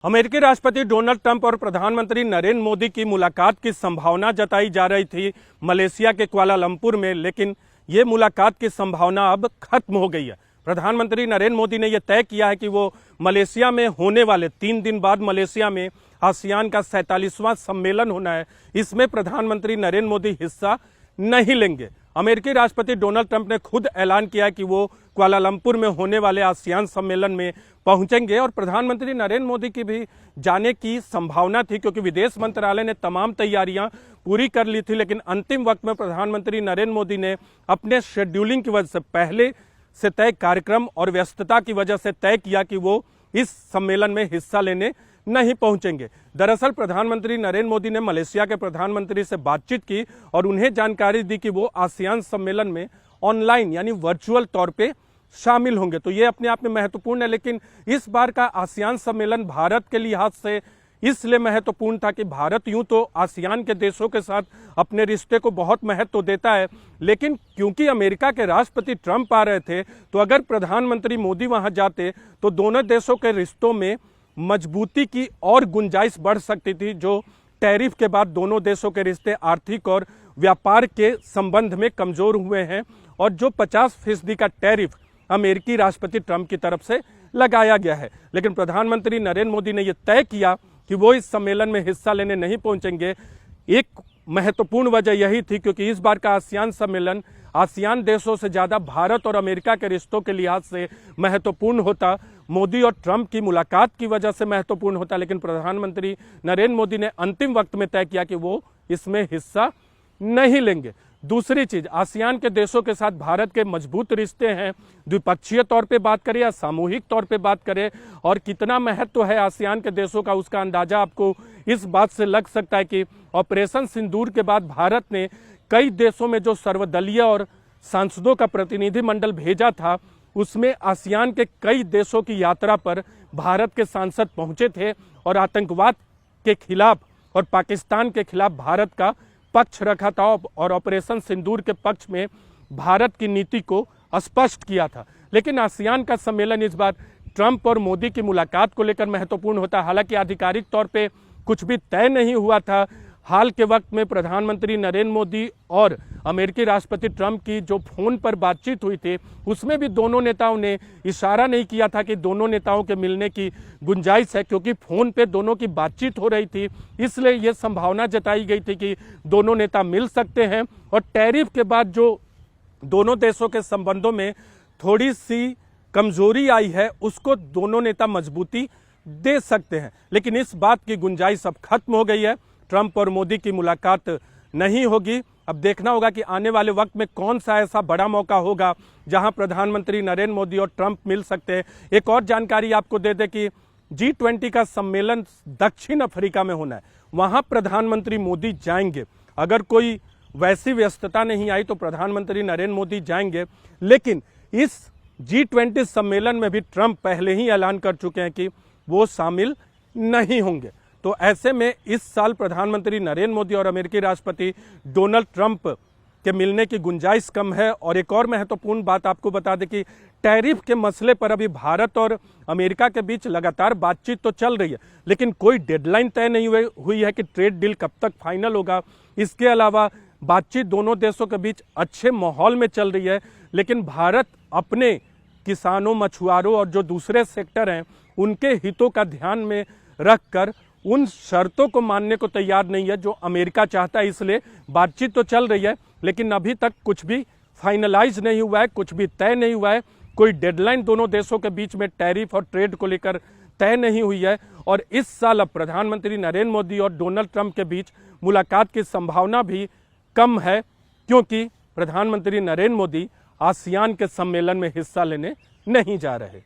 अमेरिकी राष्ट्रपति Donald Trump और प्रधानमंत्री नरेंद्र मोदी की मुलाकात की संभावना जताई जा रही थी मलेशिया के कुआलालंपुर में, लेकिन ये मुलाकात की संभावना अब खत्म हो गई है। प्रधानमंत्री नरेंद्र मोदी ने यह तय किया है कि वो मलेशिया में होने वाले 3 दिन बाद मलेशिया में आसियान का 47वां सम्मेलन होना है, इसमें प्रधानमंत्री नरेंद्र मोदी हिस्सा नहीं लेंगे। अमेरिकी राष्ट्रपति डोनाल्ड ट्रंप ने खुद ऐलान किया है कि वो कुआलालंपुर में होने वाले आसियान सम्मेलन में पहुंचेंगे और प्रधानमंत्री नरेंद्र मोदी की भी जाने की संभावना थी, क्योंकि विदेश मंत्रालय ने तमाम तैयारियां पूरी कर ली थी। लेकिन अंतिम वक्त में प्रधानमंत्री नरेंद्र मोदी ने अपने शेड्यूलिंग की वजह से, पहले से तय कार्यक्रम और व्यस्तता की वजह से तय किया कि वो इस सम्मेलन में हिस्सा लेने नहीं पहुंचेंगे। दरअसल प्रधानमंत्री नरेंद्र मोदी ने मलेशिया के प्रधानमंत्री से बातचीत की और उन्हें जानकारी दी कि वो आसियान सम्मेलन में ऑनलाइन यानी वर्चुअल तौर पे शामिल होंगे। तो ये अपने आप में महत्वपूर्ण है, लेकिन इस बार का आसियान सम्मेलन भारत के लिहाज से इसलिए महत्वपूर्ण था कि भारत यूं तो आसियान के देशों के साथ अपने रिश्ते को बहुत महत्व देता है, लेकिन क्योंकि अमेरिका के राष्ट्रपति ट्रंप आ रहे थे, तो अगर प्रधानमंत्री मोदी वहां जाते तो दोनों देशों के रिश्तों में मजबूती की और गुंजाइश बढ़ सकती थी। जो टैरिफ के बाद दोनों देशों के रिश्ते आर्थिक और व्यापार के संबंध में कमजोर हुए हैं, और जो 50% का टैरिफ अमेरिकी राष्ट्रपति ट्रंप की तरफ से लगाया गया है। लेकिन प्रधानमंत्री नरेंद्र मोदी ने यह तय किया कि वो इस सम्मेलन में हिस्सा लेने नहीं पहुंचेंगे। एक महत्वपूर्ण वजह यही थी क्योंकि इस बार का आसियान सम्मेलन आसियान देशों से ज्यादा भारत और अमेरिका के रिश्तों के लिहाज से महत्वपूर्ण होता, मोदी और ट्रंप की मुलाकात की वजह से महत्वपूर्ण होता। लेकिन प्रधानमंत्री नरेंद्र मोदी ने अंतिम वक्त में तय किया कि वो इसमें हिस्सा नहीं लेंगे। दूसरी चीज, आसियान के देशों के साथ भारत के मजबूत रिश्ते हैं, द्विपक्षीय तौर पे बात करें या सामूहिक तौर पे बात करें, और कितना महत्व है आसियान के देशों का उसका अंदाजा आपको इस बात से लग सकता है कि ऑपरेशन सिंदूर के बाद भारत ने कई देशों में जो सर्वदलीय और सांसदों का प्रतिनिधिमंडल भेजा था, उसमें आसियान के कई देशों की यात्रा पर भारत के सांसद पहुंचे थे और आतंकवाद के खिलाफ और पाकिस्तान के खिलाफ भारत का पक्ष रखा था और ऑपरेशन सिंदूर के पक्ष में भारत की नीति को स्पष्ट किया था। लेकिन आसियान का सम्मेलन इस बार ट्रंप और मोदी की मुलाकात को लेकर महत्वपूर्ण होता। हालांकि आधिकारिक तौर पे कुछ भी तय नहीं हुआ था। हाल के वक्त में प्रधानमंत्री नरेंद्र मोदी और अमेरिकी राष्ट्रपति ट्रंप की जो फोन पर बातचीत हुई थी, उसमें भी दोनों नेताओं ने इशारा नहीं किया था कि दोनों नेताओं के मिलने की गुंजाइश है, क्योंकि फोन पे दोनों की बातचीत हो रही थी, इसलिए ये संभावना जताई गई थी कि दोनों नेता मिल सकते हैं। और टैरिफ के बाद जो दोनों देशों के संबंधों में थोड़ी सी कमजोरी आई है, उसको दोनों नेता मजबूती दे सकते हैं। लेकिन इस बात की गुंजाइश अब खत्म हो गई है, ट्रंप और मोदी की मुलाकात नहीं होगी। अब देखना होगा कि आने वाले वक्त में कौन सा ऐसा बड़ा मौका होगा जहां प्रधानमंत्री नरेंद्र मोदी और ट्रंप मिल सकते हैं। एक और जानकारी आपको दे दें कि G20 का सम्मेलन दक्षिण अफ्रीका में होना है, वहां प्रधानमंत्री मोदी जाएंगे। अगर कोई वैसी व्यस्तता नहीं आई तो प्रधानमंत्री नरेंद्र मोदी जाएंगे, लेकिन इस G20 सम्मेलन में भी ट्रंप पहले ही ऐलान कर चुके हैं कि वो शामिल नहीं होंगे। तो ऐसे में इस साल प्रधानमंत्री नरेंद्र मोदी और अमेरिकी राष्ट्रपति डोनाल्ड ट्रंप के मिलने की गुंजाइश कम है। और एक और महत्वपूर्ण बात आपको बता दें कि टैरिफ के मसले पर अभी भारत और अमेरिका के बीच लगातार बातचीत तो चल रही है, लेकिन कोई डेडलाइन तय नहीं हुई है कि ट्रेड डील कब तक फाइनल होगा। इसके अलावा बातचीत दोनों देशों के बीच अच्छे माहौल में चल रही है, लेकिन भारत अपने किसानों, मछुआरों और जो दूसरे सेक्टर हैं उनके हितों का ध्यान में रखकर उन शर्तों को मानने को तैयार नहीं है जो अमेरिका चाहता है। इसलिए बातचीत तो चल रही है, लेकिन अभी तक कुछ भी फाइनलाइज नहीं हुआ है, कुछ भी तय नहीं हुआ है। कोई डेडलाइन दोनों देशों के बीच में टैरिफ और ट्रेड को लेकर तय नहीं हुई है। और इस साल अब प्रधानमंत्री नरेंद्र मोदी और डोनाल्ड ट्रंप के बीच मुलाकात की संभावना भी कम है, क्योंकि प्रधानमंत्री नरेंद्र मोदी आसियान के सम्मेलन में हिस्सा लेने नहीं जा रहे।